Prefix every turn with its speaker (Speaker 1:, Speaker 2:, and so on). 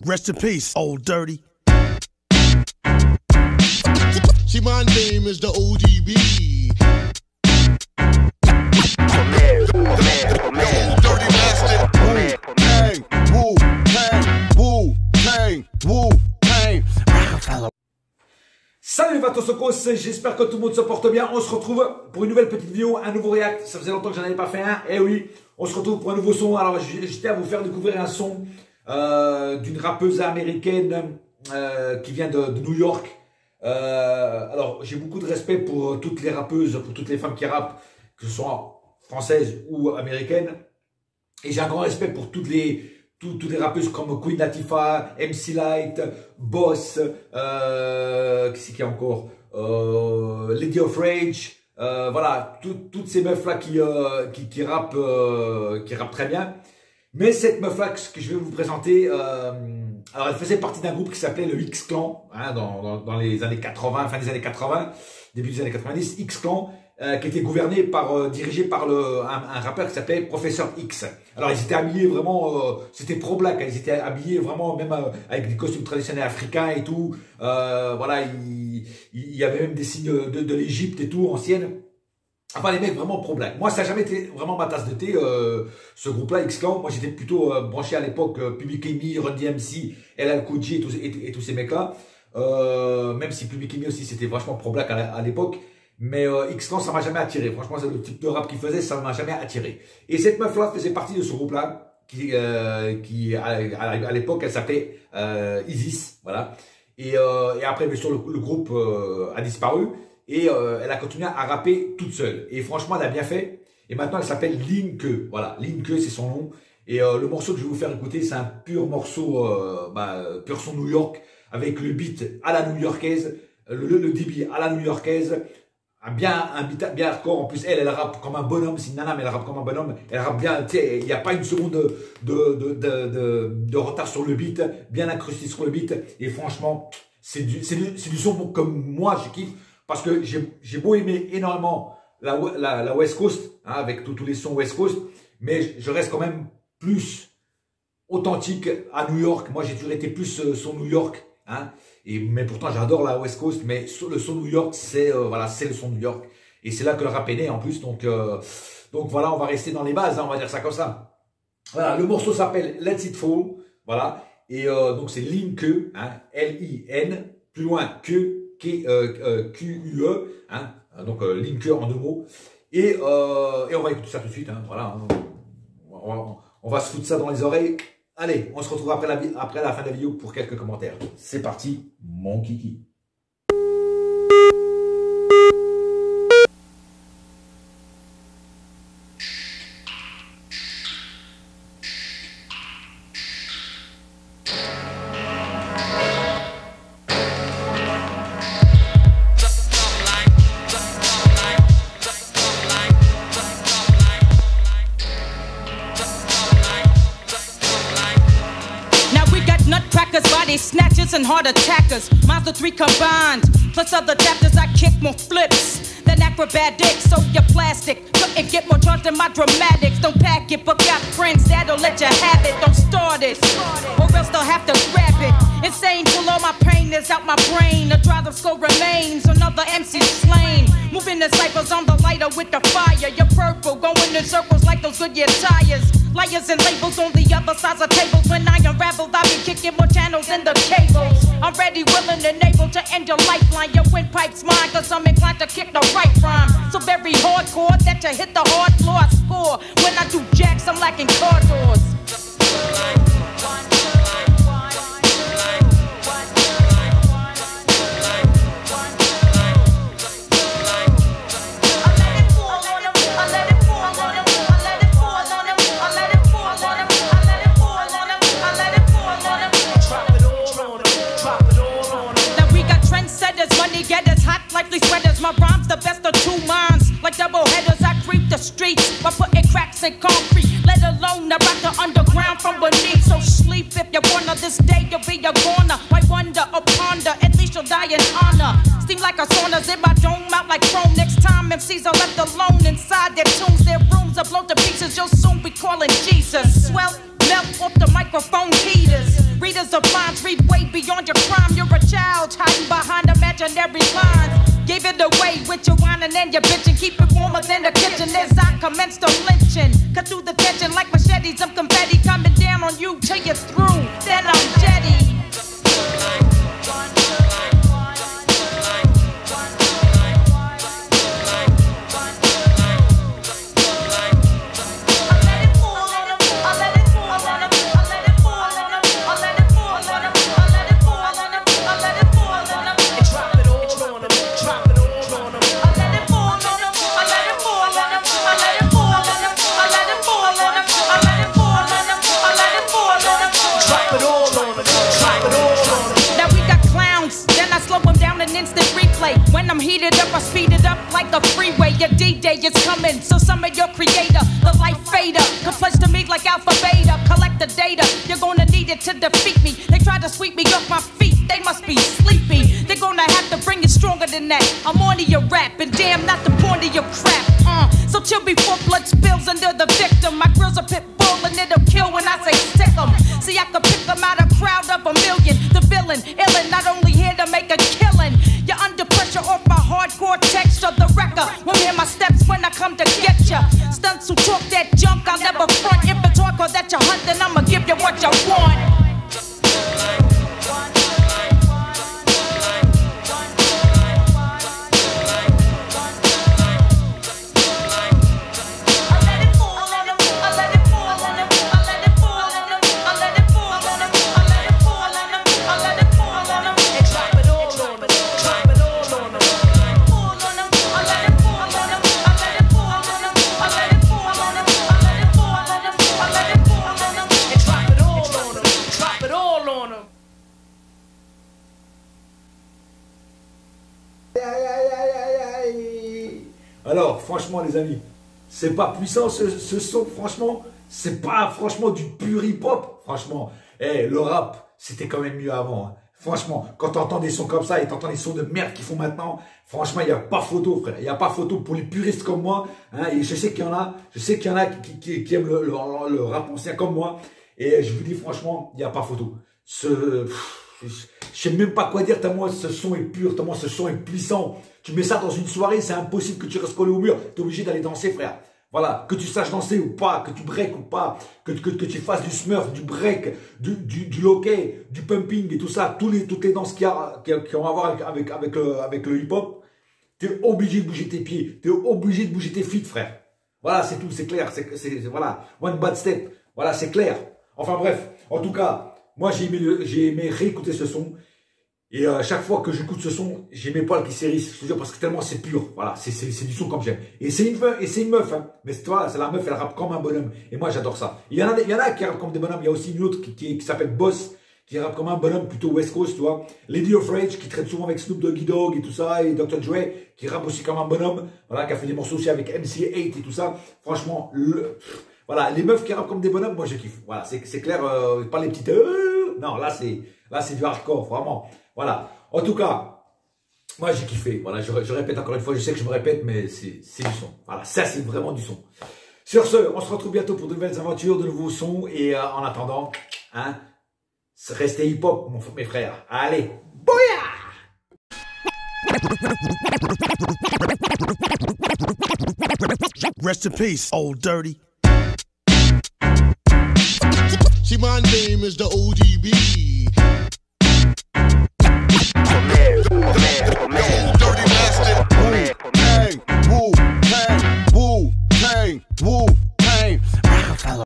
Speaker 1: Rest in peace, old dirty.
Speaker 2: See, my name is the ODB. Dirty bastard. Wu-Tang, Wu-Tang, Wu-Tang, Wu-Tang. Rockefeller.
Speaker 3: Salut Vatosokos, j'espère que tout le monde se porte bien. On se retrouve pour une nouvelle petite vidéo, un nouveau react. Ça faisait longtemps que j'en avais pas fait un. Et oui, on se retrouve pour un nouveau son. Alors j'étais à vous faire découvrir un son d'une rappeuse américaine qui vient de New York. Alors j'ai beaucoup de respect pour toutes les rappeuses, pour toutes les femmes qui rappent, que ce soit françaises ou américaines. Et j'ai un grand respect pour toutes les rappeuses comme Queen Latifah, MC Light, Boss, qui c'est qu'il y a encore, Lady of Rage, voilà, toutes ces meufs là qui rappent très bien. Mais cette meuf là que je vais vous présenter, alors elle faisait partie d'un groupe qui s'appelait le X-Clan, hein, dans les années 80, fin des années 80, début des années 90, X-Clan. Qui était gouverné dirigé par un rappeur qui s'appelait Professeur X. Alors ils étaient habillés vraiment, c'était pro black, hein, ils étaient habillés vraiment même avec des costumes traditionnels africains et tout. Voilà, il y avait même des signes de l'Égypte et tout ancienne. Enfin les mecs vraiment pro black. Moi ça n'a jamais été vraiment ma tasse de thé, ce groupe-là X-Clan. Moi j'étais plutôt branché à l'époque Public Enemy, Run DMC, LL Cool J et tous ces mecs-là. Même si Public Enemy aussi c'était vachement pro black à l'époque. Mais X-Clan, ça m'a jamais attiré. Franchement, c'est le type de rap qu'il faisait, ça m'a jamais attiré. Et cette meuf-là faisait partie de ce groupe-là, qui à l'époque, elle s'appelait Isis, voilà. Et après, bien sûr, le groupe a disparu et elle a continué à rapper toute seule. Et franchement, elle a bien fait. Et maintenant, elle s'appelle Linke. Voilà, Linke, c'est son nom. Et le morceau que je vais vous faire écouter, c'est un pur morceau, pur son New York, avec le beat à la new-yorkaise, le débit à la new-yorkaise. Un beat bien hardcore. En plus elle rappe comme un bonhomme, c'est une nana mais elle rappe comme un bonhomme, elle rappe bien, tu sais, il n'y a pas une seconde de retard sur le beat, bien incrusté sur le beat. Et franchement c'est du son comme moi je kiffe, parce que j'ai beau aimer énormément la West Coast, hein, avec tous les sons West Coast, mais je reste quand même plus authentique à New York. Moi j'ai toujours été plus son New York, hein. Mais pourtant j'adore la West Coast, mais le son New York, c'est voilà, c'est le son New York, et c'est là que le rap est né en plus. Donc voilà, on va rester dans les bases, hein, on va dire ça comme ça. Voilà, le morceau s'appelle Let It Fall, voilà, et donc c'est Linke, hein, L-I-N, plus loin que Q-U-E, hein, donc Linke en 2 mots, et on va écouter ça tout de suite, hein, voilà, on va se foutre ça dans les oreilles. Allez, on se retrouve après la fin de la vidéo pour quelques commentaires. C'est parti, mon kiki.
Speaker 4: Body snatchers and heart attackers, Mazda 3 combined, plus other chapters. I kick more flips than acrobatics, so you're plastic. Couldn't get more charged than my dramatics. Don't pack it, but got friends that'll let you have it. Don't start it, or else they'll have to grab it. Insane till all my pain is out my brain. The drive of skull remains, another MC slain. Moving the cycles on the lighter with the fire. You're purple, going in circles like those Goodyear tires. Liars and labels on the other sides of tables. When I unravel, I'll be kicking more channels than the cables. I'm ready, willing, and able to end your lifeline. Your windpipe's mine, cause I'm inclined to kick the right rhyme. So very hardcore that you hit the hard floor. I score. When I do jacks, I'm lacking car doors. My rhymes the best of 2 minds. Like double headers, I creep the streets by putting cracks in concrete. Let alone about the pieces you'll soon be calling Jesus. Swell, melt off the microphone heaters. Readers of lines read way beyond your crime. You're a child hiding behind imaginary lines. Gave it away with your whining and your bitching. Keep it warmer than the kitchen as I commence the lynching. Cut through the tension like machetes. I'm confetti coming down on you till you're through. Then I'm jetty. When I'm heated up, I speed it up like a freeway. Your D-Day is coming, so summon your creator. The life fader, complex to me like alpha beta. Collect the data, you're gonna need it to defeat me. They try to sweep me off my feet, they must be sleepy. They're gonna have to bring it stronger than that. I'm on to your rap, and damn, not the point of your crap. So chill before blood spills under the victim. My grill's a pit bull, and it'll kill when I say stick 'em. See, I could pick them out a crowd of a million. The villain, illin', not only here to make a killing. You're under pressure off my hardcore texture. The wrecker won't hear my steps when I come to get ya. Stunts who talk that junk, I'll never front. If it's hardcore that you're hunting, I'ma give you what you want.
Speaker 3: Alors, franchement, les amis, c'est pas puissant ce son, franchement. C'est pas, franchement, du pur hip-hop. Franchement, le rap, c'était quand même mieux avant. Hein. Franchement, quand t'entends des sons comme ça et t'entends des sons de merde qu'ils font maintenant, franchement, il n'y a pas photo, frère. Il n'y a pas photo pour les puristes comme moi. Hein, et je sais qu'il y en a, qui aiment le rap ancien comme moi. Et je vous dis, franchement, il n'y a pas photo. Je sais même pas quoi dire, tellement ce son est pur, tellement ce son est puissant. Tu mets ça dans une soirée, c'est impossible que tu restes collé au mur. Tu es obligé d'aller danser, frère. Voilà, que tu saches danser ou pas, que tu break ou pas, que tu fasses du smurf, du break, du loquet, du pumping et tout ça, toutes les danses qui ont à voir avec le hip-hop, tu es obligé de bouger tes pieds, tu es obligé de bouger tes feet, frère. Voilà, c'est tout, c'est clair, voilà, one bad step, voilà, c'est clair. Enfin bref, en tout cas, moi j'ai aimé réécouter ce son. Et à chaque fois que j'écoute ce son, j'ai mes poils qui s'hérissent, je te jure, parce que tellement c'est pur. Voilà, c'est du son comme j'aime. Et c'est une meuf, hein. Mais toi, c'est la meuf, elle rappe comme un bonhomme. Et moi, j'adore ça. Il y en a qui rappent comme des bonhommes. Il y a aussi une autre qui s'appelle Boss, qui rappe comme un bonhomme, plutôt West Coast, tu vois. Lady of Rage, qui traite souvent avec Snoop Doggy Dogg et tout ça, et Dr. Dre, qui rappe aussi comme un bonhomme. Voilà, qui a fait des morceaux aussi avec MC8 et tout ça. Franchement, voilà, les meufs qui rappent comme des bonhommes, moi, je kiffe. Voilà, c'est clair, pas les petites, non, là, c'est du hardcore, vraiment. Voilà. En tout cas, moi j'ai kiffé. Voilà, je répète encore une fois, je sais que je me répète, mais c'est du son. Voilà, ça c'est vraiment du son. Sur ce, on se retrouve bientôt pour de nouvelles aventures, de nouveaux sons. Et en attendant, hein, restez hip-hop, mes frères. Allez, bouya!
Speaker 1: Rest in peace, old dirty.
Speaker 2: See, my name is the OG.